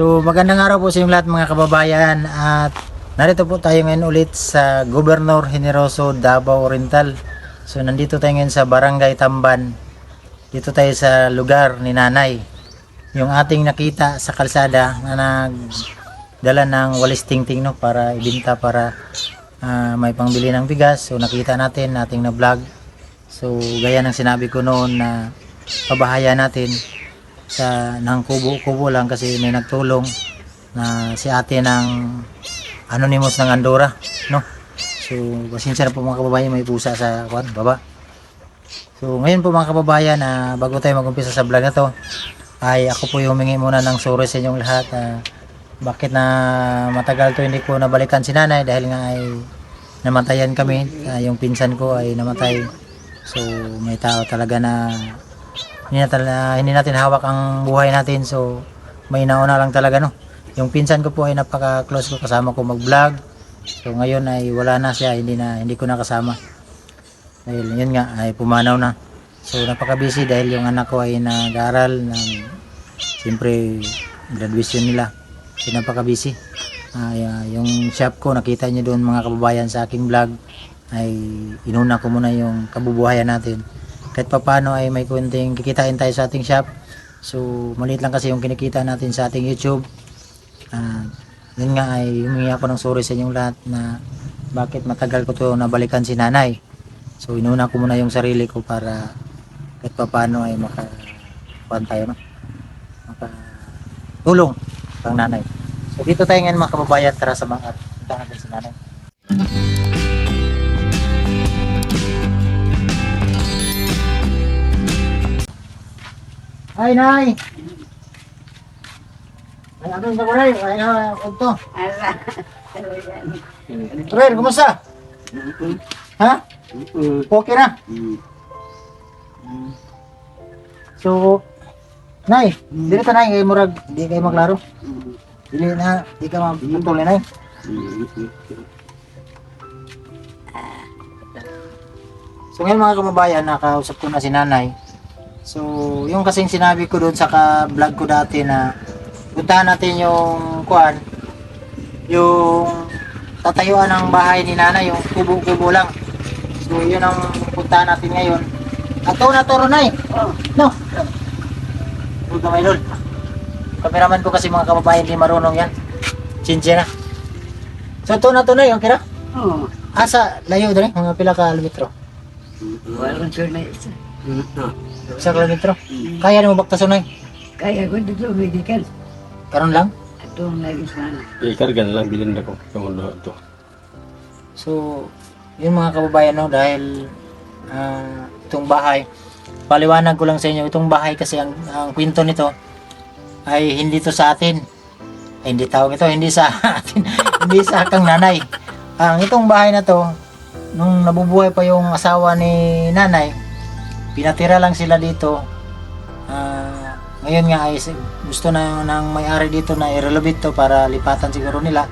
So magandang araw po sa inyong lahat mga kababayan, at narito po tayo ngayon ulit sa Gobernador Generoso, Davao Oriental. So nandito tayo ngayon sa Barangay Tamban. Dito tayo sa lugar ni Nanay. Yung ating nakita sa kalsada na nagdala ng walis tingting, no, para ibenta, para may pangbili ng bigas. So nakita natin, nating na vlog. So gaya ng sinabi ko noon na pabahayan natin sa ng kubo-kubo lang kasi may nagtulong na si ate ng Anonymous ng Andorra, no. So pasensya na po mga kababayan, may pusa sa baba. So ngayon po mga kababayan, bago tayo mag-umpisa sa vlog na to, ay ako po yung humingi muna ng sorry sa inyong lahat. Bakit na matagal to hindi ko nabalikan si nanay, dahil nga ay namatayan kami. Yung pinsan ko ay namatay. So may tao talaga na hindi natin hawak ang buhay natin, so may nauna lang talaga, no. Yung pinsan ko po ay napaka-close ko, kasama ko mag-vlog. So ngayon ay wala na siya, hindi ko na kasama. Dahil yun nga ay pumanaw na. So napaka-busy dahil yung anak ko ay nag-aaral ng siyempre graduation nila. So napaka-busy. Yung shop ko, nakita niyo doon mga kababayan sa aking vlog, ay inuna ko muna yung kabubuhayan natin. Kahit papano ay may kunting kikitain tayo sa ating shop. So maliit lang kasi yung kinikita natin sa ating YouTube. Yun nga ay humingi ako ng sorry sa inyong lahat na bakit matagal ko to nabalikan si nanay. So inuna ko muna yung sarili ko para kahit papano ay makakuhan tayo, no? Makatulong pang nanay. So dito tayo ngayon mga kababayan, tara sa mga punta natin si nanay. Ay, Nay! Ay, ano sa kulay? Ay, ito. Ren, kumusta? Ha? Okay na? So, Nay, dili ka, Nay, kay murag, di kayo maglaro? Dili na, di ka matuloy, Nay? So, ngayon mga kababayan, nakausap ko na si Nanay. So, yung kasing sinabi ko doon sa vlog ko dati na puntahan natin yung yung tatayuan ng bahay ni nanay, yung kubo-kubo lang. So, yun ang puntahan natin ngayon. Ato na toro, Nay. No? Huwag ka may lol. Kameraman ko kasi mga kababayan, hindi marunong yan. Chinche na. So, ato na to, Nay. Okay na? Oo. Asa, layo doon, mga pila ka kilometro. Walang sure na isa. 1 kilometro. Kaya mo baktason, Nay? Kaya ko dito medical. Karon lang? Ito ang lagi sana. Ikarga na lang, bilhin na ko. Kamulo ito. So, yun mga kababayan, no, dahil itong bahay, paliwanag ko lang sa inyo, itong bahay kasi ang kwento nito ay hindi to sa atin. Ay, hindi tawag ito, hindi sa atin, hindi sa kang nanay. Ang itong bahay na to, nung nabubuhay pa yung asawa ni nanay, pinatira lang sila dito. Ngayon nga ay gusto na ng may-ari dito na i-renovate to para lipatan siguro nila.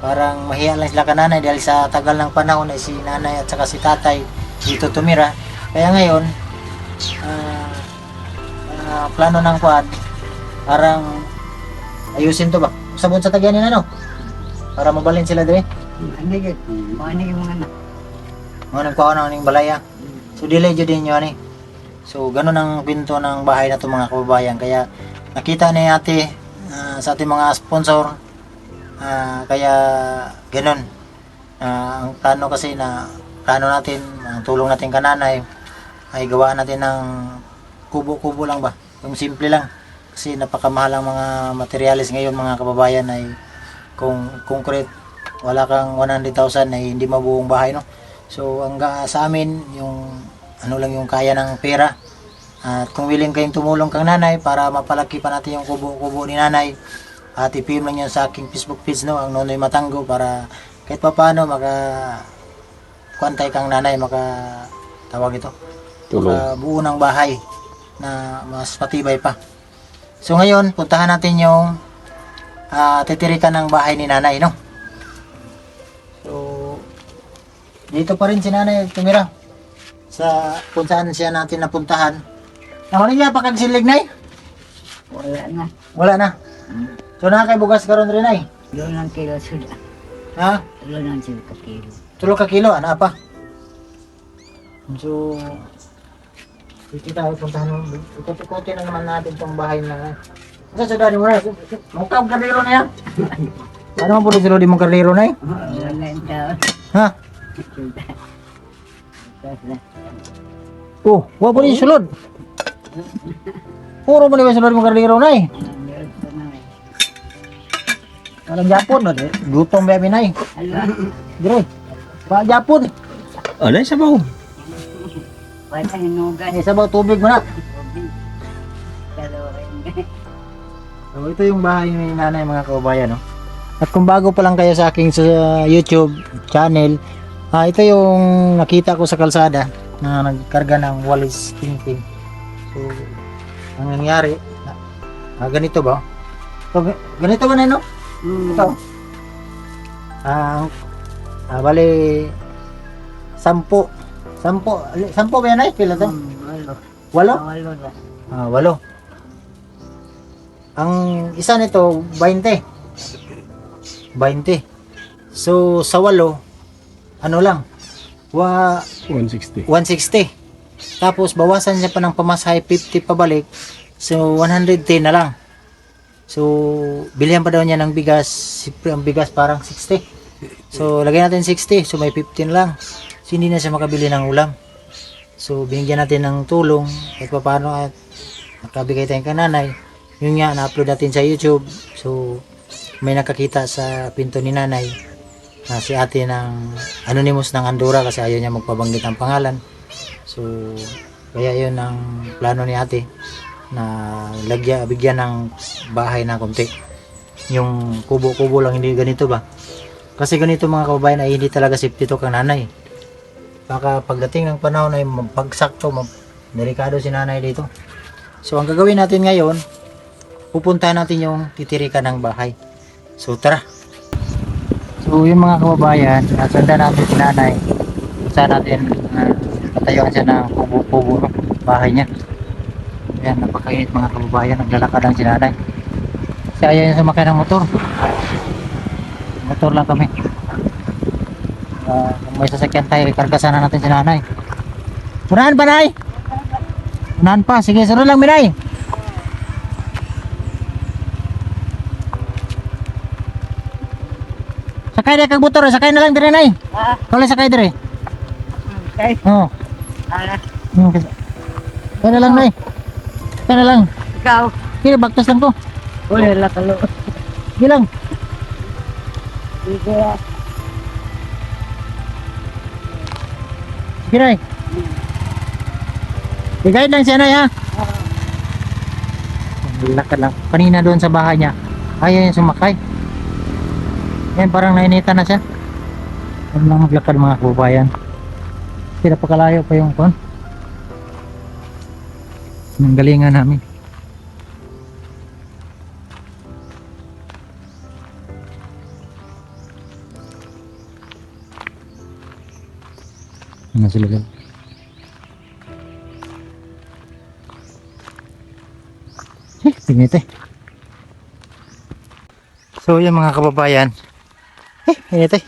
Parang mahiya lang sila kananay dahil sa tagal ng panahon ay si nanay at saka si tatay dito tumira. Kaya ngayon, plano ng parang ayusin to ba? Sabon sa tagyan nila, no? Para mabalin sila dire. Anigit. Anigit mga anak. Mga nagkuha ng aning balaya. So delay jud din yun, eh. So, ganun ang kwento ng bahay na ito mga kababayan. Kaya, nakita ni ate sa ating mga sponsor. Kaya, ganun. Ang plano kasi plano natin, ang tulong natin kananay, ay gawaan natin ng kubo-kubo lang ba? Yung simple lang. Kasi napakamahal ang mga materialis ngayon mga kababayan, ay kung concrete, wala kang 100,000 ay hindi mabuong bahay, no? So, sa amin, yung ano lang yung kaya ng pera. At kung willing kayong tumulong kang nanay para mapalaki pa natin yung kubo-kubo ni nanay, at i-PM lang yan sa aking Facebook page, no, ang Nonoy Matanggo, para kahit pa paano kuantay kang nanay, tawag ito, buo ng bahay na mas matibay pa. So ngayon, puntahan natin yung titirikan ng bahay ni nanay, no. So dito pa rin si nanay tumira sa kung saan siya natin napuntahan. Nakunin niya pa kagsilig, Nay? Wala na. Wala na. So na kay bugas karon rin ay. Doon lang kilo suda. Ha? Doon lang sila ka kilo. Tulo ka kilo ana pa. So dito tayo puntahan mo. Ikot-ikotin na naman natin tong bahay na. Sa dali mo na. Mukha karlero na yan. Ano mo puro sila di mong karlero na eh? Doon lang tao. Ha? Suda. Oh, wa po ni sulod. Puro mo ni sulod mong karlero na eh. Walang Japon no, gutom ba na eh. Dire. Ba Japon. Ano yung sabaw? Wala hinugan. Eh sabaw tubig mo na. So ito yung bahay ni nanay mga kababayan no. At kung bago pa lang kayo sa aking sa YouTube channel, ito yung nakita ko sa kalsada na nagkarga ng walis tingting. So ang nangyari, ganito ba? So, ganito ba na no? Ito. Bali 10. 10 ba yan ay? Pila to? 8? Walo. 8. Ang isa nito 20. 20. So sa 8 ano lang? 160. 160. Tapos bawasan niya pa ng pamasahe 50 pabalik. So 110 na lang. So bilihan pa daw niya ng bigas. Siyempre ang bigas parang 60. So lagay natin 60. So may 15 lang. So hindi na siya makabili ng ulam. So binigyan natin ng tulong at paano at nakabigay tayong kananay. Yun nga na-upload natin sa YouTube. So may nakakita sa pinto ni nanay na si ate ng anonymous ng Andorra kasi ayaw niya magpabanggit ng pangalan. So kaya yun ang plano ni ate na bigyan ng bahay na konti. Yung kubo-kubo lang, hindi ganito ba? Kasi ganito mga kababayan ay hindi talaga safety to kang nanay. Baka pagdating ng panahon ay pagsakto, delikado si nanay dito. So ang gagawin natin ngayon, pupuntahan natin yung titirikan ng bahay. So tara. So yung mga kababayan, nasanda natin si nanay. Saan natin patayuan siya ng kubo-kubo no? Bahay niya. Ayan, napakainit mga kababayan, naglalakad lang si nanay. Kasi ayaw niya sumakay ng motor. Motor lang kami. Kung may sasakyan tayo, ikarga sana natin si nanay. Unahan ba, nay? Unahan pa, sige, sunod lang, minay. Sakay na kag motor, sakay na lang dire, nay. Kaya sakay dire. Okay. Oo. Ala. Kaya na lang, nay. Kaya na lang. Ikaw. Sige, bagtas lang ko. Wala lang kalo. Sige lang. Sige. Sige, nay. I-guide lang siya, nay, ha? Lakad lang. Kanina doon sa bahay niya, ayaw niya sumakay. Yan, parang nainitan na siya. Ano lang maglakad mga kababayan. Sila pakalayo pa yung kon. Ang galingan namin. Ano sila doon? Tingit eh. So yung mga kababayan, init eh.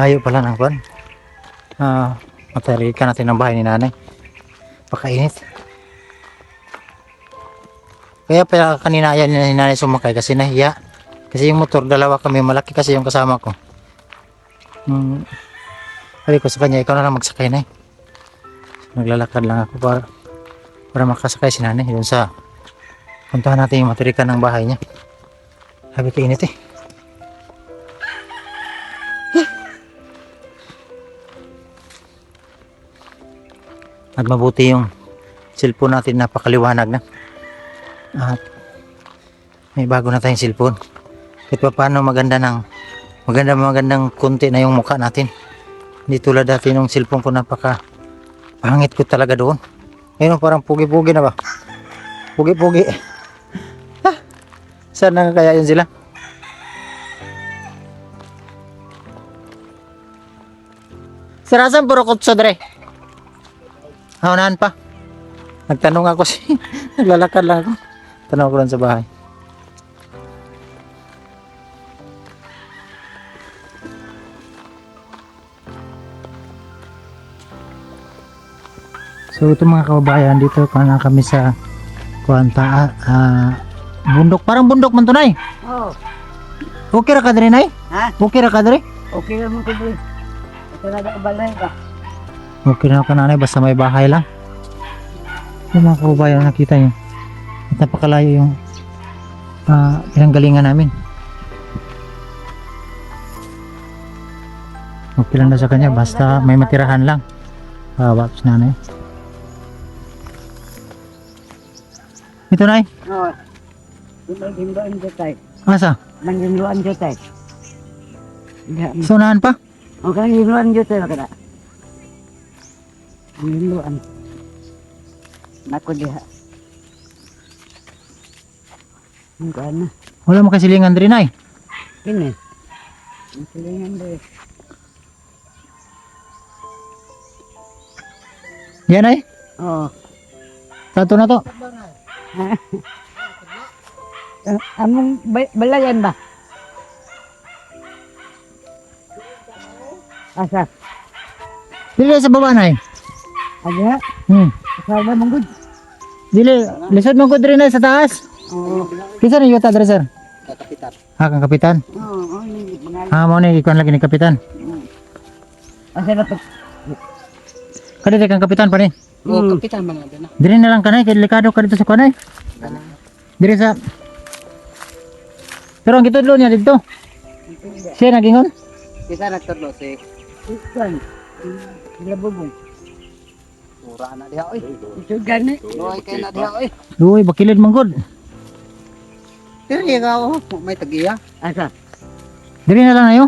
Layo pala ng kwan. Matarikan natin ang bahay ni nanay. Pakainit. Kaya pala kanina ayan ni nanay sumakay kasi nahiya. Kasi yung motor, dalawa kami, malaki kasi yung kasama ko. Sabi ko sa kanya, ikaw na lang magsakay na eh. Naglalakad lang ako para makasakay si nanay doon sa puntahan natin yung matirikan ng bahay niya. Sabi ka init eh. At mabuti yung cellphone natin, napakaliwanag na. At may bago na tayong cellphone. Kahit pa paano magandang konti na yung mukha natin. Hindi tulad dati nung cellphone ko, napaka pangit ko talaga doon. Ngayon parang pugi-pugi na ba? Pugi-pugi. Saan na kaya yun sila? Sirasan puro kutso dre. Unahan pa. Nagtanong ako naglalakad lang ako. Tanaw ko lang sa bahay. So ito mga kababayan, dito na kami sa Kuanta, bundok, parang bundok man to nay. Oh. Okay ra ka diri nay? Ha? Okay ra ka diri? Okay naman ko din. Ito na balay ba? Okay na ka nanay, basta may bahay lang. Yung mga kababayan, nakita nyo. At napakalayo yung pinanggalingan namin. Okay lang na sa kanya, basta may matirahan lang. Waps nanay. Ito nay, Oh. Himluan dyan tayo. asa? Himluan dyan tayo. Sunahan pa? O kang himluan dyan tayo. Kada. Himluan. Nako diha. Ang kuhan na. Wala mo kasilingan diri nay. Kini. Ang silingan doon. Yan ay, Oo. tato na to. Among balayan ba? Asa? Dili sa baba nay. Ada? Kasama mong good. Dili, lisod mo ko diri nay sa taas. Oo. Kisa na yuta diri sir? Kapitan. Kang kapitan. Oo. Oo. Mo ni ikuan lagi ni kapitan. Asa na to? Kadiri kang kapitan pa ni. Kapitan man na. Diri na lang kanay, kay delikado ka dito sa kanay. Diri sa pero ang gitudlo niya dito. Siya nagingon. Kita nagtudlo si Ikan. Labubong. Ura na diha oy. Ito gani. Loy kay na diha oy. Duoy bakilid man gud. Diri ka oh, may tagiya. Asa? Diri na lang ayo.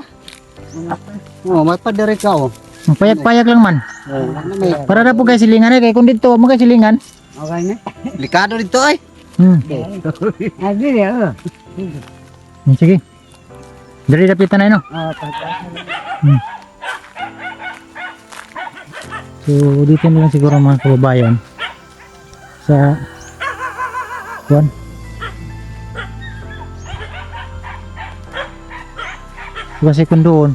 Oh, may padiri ka oh. Payag-payag lang man. Ano may Para na po kay silingan kay kun dito mo kay silingan. Okay na. likado dito ay. Adi ya. Sige. Diri dapitan na no. Oh, pagka. So dito na lang siguro mga kababayan sa kuan. Kasi kung doon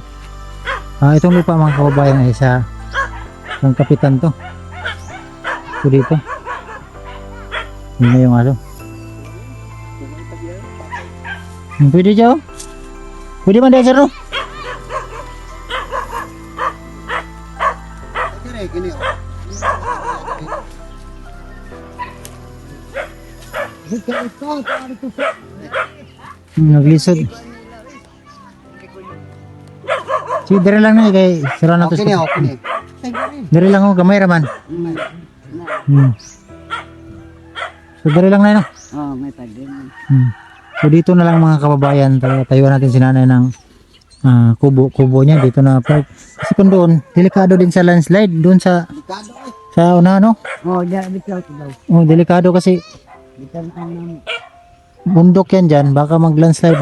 itong lupa mga kababayan ay sa ng kapitan to. So dito yun na yung aso. Pwede dyan oh. Pwede man dyan sir no. Diri kini oh. Naglisod. Sige, diri lang na kay sira na to. Okay ni okay ni. Diri lang ako gamay raman. So diri lang na no. Oh, may pagin. So dito na lang mga kababayan, tayuan natin si nanay ng kubo niya dito na part. Kasi kung doon, delikado din sa landslide doon sa Likado oy. sa una no. Oh, diyan bitaw daw. Oh, delikado kasi Bitaw ang bundok yan dyan, baka mag landslide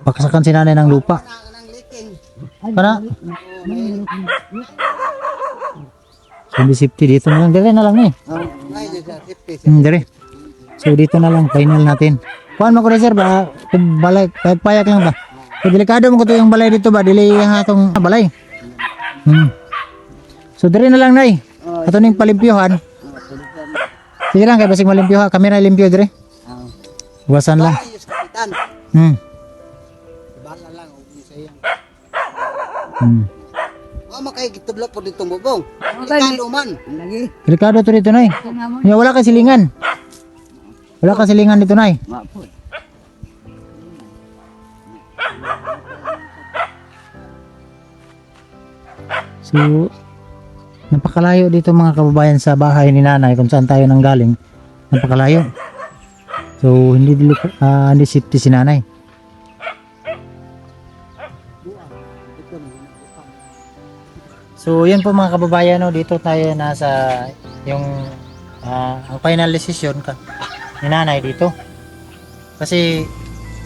baksakan si nanay ng lupa. Nang liking. Para so di safety dito na lang, diri na lang eh. Oh, ngay sa safety. Diri. So dito na lang final natin. Kuan mo ko rin sir ba? Kung balay, payak lang ba? So delikado mo ko to yung balay dito ba? Dili yung atong balay. So diri na lang nay. Ato ning palimpyohan. Sige lang kay basig malimpyo ha. Kami na limpyo diri. Buwasan lang. Ay, yes, kapitan. Bala lang og sa iyang. Oh, makay gitudlo po dito bubong. Likado man. lagi. Delikado to dito nay. Tama mo. Ya wala ka silingan. Wala ka silingan dito nay. Mapo. So, napakalayo dito mga kababayan sa bahay ni nanay kung saan tayo nanggaling. Napakalayo. So, hindi safety si nanay. So, yan po mga kababayan, no, dito tayo nasa yung ang final decision ni nanay dito. Kasi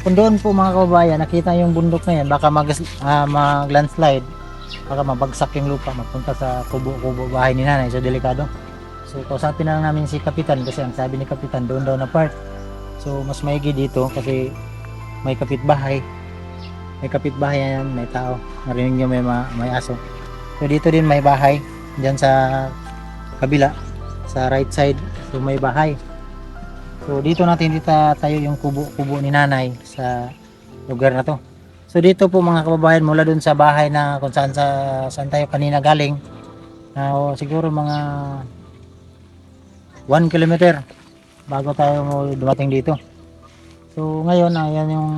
kung doon po mga kababayan, nakita yung bundok na yan, baka mag-landslide, baka mabagsak yung lupa, magpunta sa kubo-kubo bahay ni nanay, so delikado. So kausapin na lang namin si Kapitan kasi ang sabi ni Kapitan doon daw na part. So mas maigi dito kasi may kapitbahay. May kapitbahay yan, may tao. Narinig nyo may aso. So dito din may bahay. Diyan sa kabila, sa right side. So may bahay. So dito natin tayo yung kubo ni nanay sa lugar na to. So dito po mga kababayan, mula dun sa bahay na kung saan tayo kanina galing, siguro mga 1 kilometer bago tayo dumating dito. So ngayon, ayan yung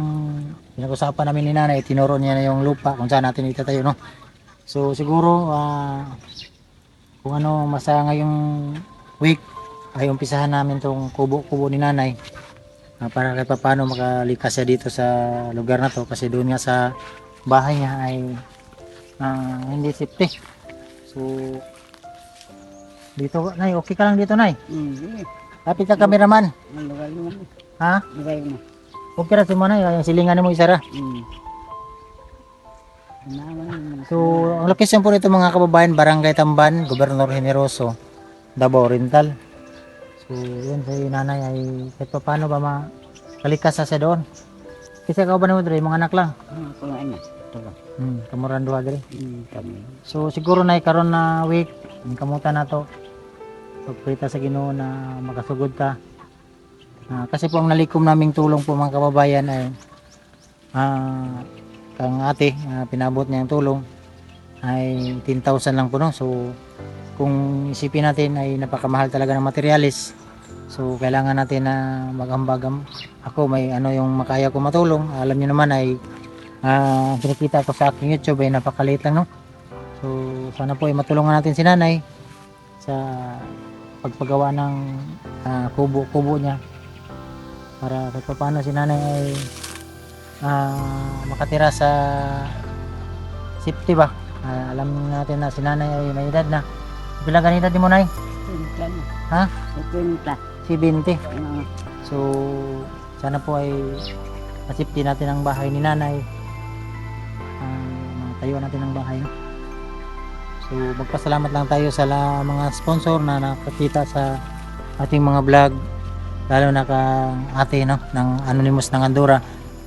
pinag-usapan namin ni nanay, tinuro niya na yung lupa kung saan natin itatayo, no? So siguro kung ano masa ngayong week ay umpisahan namin tong kubo ni nanay, para kahit paano makalikas siya dito sa lugar na to kasi doon nga sa bahay niya ay hindi safety. So dito nay, okay ka lang dito nay? Sige. Lapit ka cameraman. Lugar naman. Ha? Lugar mo. Okay ra si mo nay, yung silingan mo isara. So ang location po nito mga kababayan, Barangay Tamban, Gobernador Generoso, Davao Oriental. So yun si nanay ay kahit pa paano ba makalikas na siya doon. Kasi ikaw ba naman dre, mga anak lang? Kumain na. Kamuran duha dre. Kami. So siguro na karon na week, kamutan na to. Pagprita sa Ginoo na makasugod ka. Kasi po ang nalikom naming tulong po mga kababayan ay kang ate, pinabot niya yung tulong ay 10,000 lang po, no. So kung isipin natin ay napakamahal talaga ng materialis. So kailangan natin na magambag. Ako may yung makaya ko matulong. Alam niyo naman ay kinikita ko sa aking YouTube ay napakaliit lang, no. So sana po ay matulungan natin si nanay sa pagpagawa ng kubo niya para kahit paano si nanay ay makatira sa safety ba. Alam natin na si nanay ay may edad na. Pila ganita di mo nay? Ha? 70. So sana po ay masipti natin ang bahay ni nanay. Tayo natin ang bahay, no? So magpasalamat lang tayo sa mga sponsor na nakakita sa ating mga vlog, lalo na kang ate, no, ng Anonymous ng Andorra.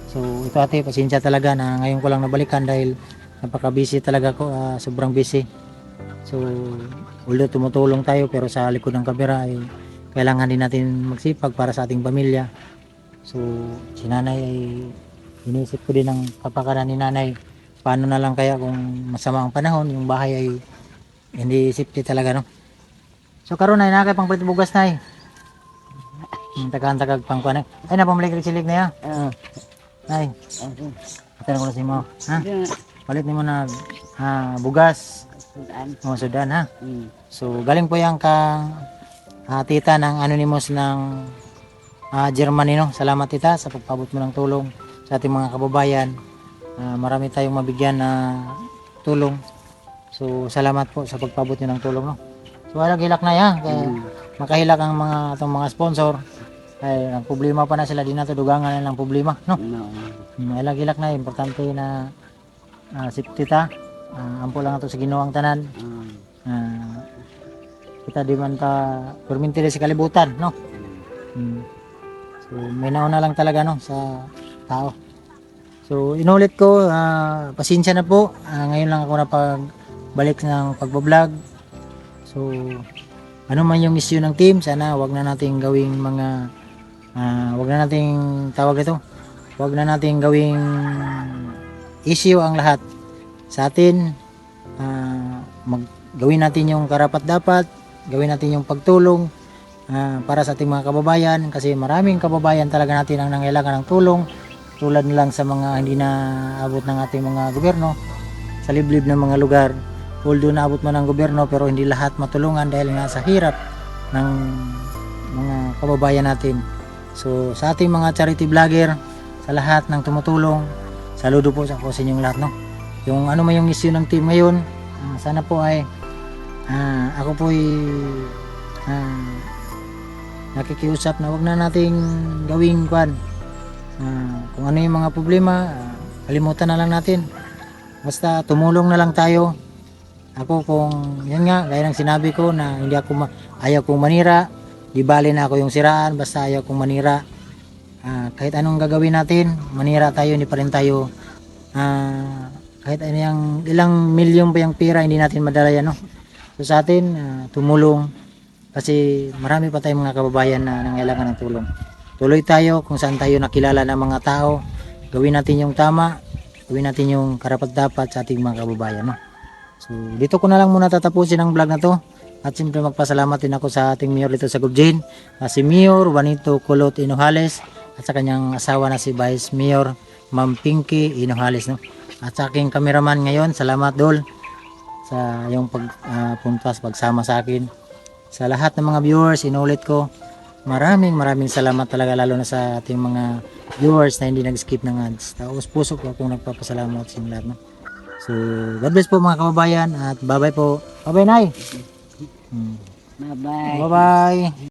So ito ate, pasensya talaga na ngayon ko lang nabalikan dahil napaka busy talaga ko, sobrang busy. So although tumutulong tayo pero sa likod ng kamera ay kailangan din natin magsipag para sa ating pamilya. So si nanay ay inisip ko din ang kapakanan ni nanay. Paano na lang kaya kung masama ang panahon, yung bahay ay hindi safety talaga, no. So karon ay nakay pang bugas nay. Tagantagag pang kuan ay napamalik silig na ya. Nay. Atal ko na si mo. Ha? Palit nimo na bugas. Sudan ha. So galing po yang kang tita ng Anonymous ng Germany, no. Salamat tita sa pagpabot mo ng tulong sa ating mga kababayan. Marami tayong mabigyan na tulong. So salamat po sa pagpabot niyo ng tulong, no. So wala hilak na ya. Kaya makahilak ang mga sponsor. Ay ang problema pa na sila din nato dugangan na lang problema, no. Wala hilak na, importante na safety ta. Ampo lang ato sa Ginoo ang tanan. Kita di man ta perminti sa kalibutan, no. So may nauna lang talaga, no, sa tao. So inulit ko, pasensya na po, ngayon lang ako napagbalik ng pagbablog. So ano man yung issue ng team, sana wag na nating gawing mga wag na nating tawag ito, wag na nating gawing issue ang lahat sa atin. Gawin natin yung karapat dapat, gawin natin yung pagtulong para sa ating mga kababayan, kasi maraming kababayan talaga natin ang nangailangan ng tulong, tulad lang sa mga hindi na abot ng ating mga gobyerno sa liblib ng mga lugar. Although naabot man ng gobyerno pero hindi lahat matulungan dahil nga sa hirap ng mga kababayan natin. So sa ating mga charity vlogger, sa lahat ng tumutulong, saludo po sa inyong lahat, no. Yung ano man yung issue ng team ngayon, sana po ay ako po ay nakikiusap na wag na nating gawing kwan. Kung ano yung mga problema, kalimutan na lang natin. Basta tumulong na lang tayo. Ako kung yan nga, gaya ng sinabi ko na hindi ako ayaw kong manira, di bali na ako yung siraan, basta ayaw kong manira. Kahit anong gagawin natin, manira tayo, hindi pa rin tayo kahit ano yung ilang milyon pa yung pera, hindi natin madala yan, no? So sa atin, tumulong kasi marami pa tayong mga kababayan na nangailangan ng tulong. Tuloy tayo kung saan tayo nakilala ng mga tao, gawin natin yung tama, gawin natin yung karapat-dapat sa ating mga kababayan, no? So dito ko na lang muna tatapusin ang vlog na to. At siyempre magpasalamat din ako sa ating mayor dito sa Gubjin, si Mayor Juanito Kulot Hinojales at sa kanyang asawa na si Vice Mayor Ma'am Pinky Hinojales, no? At sa aking cameraman ngayon, salamat Dol sa yung pagpuntas, pagsama sa akin. Sa lahat ng mga viewers, inulit ko, maraming salamat talaga, lalo na sa ating mga viewers na hindi nag-skip ng ads. Taos puso ko akong nagpapasalamat sa inyo lahat, no? So, God bless po mga kababayan at bye-bye po. Bye-bye, Nay! Bye-bye. Bye-bye!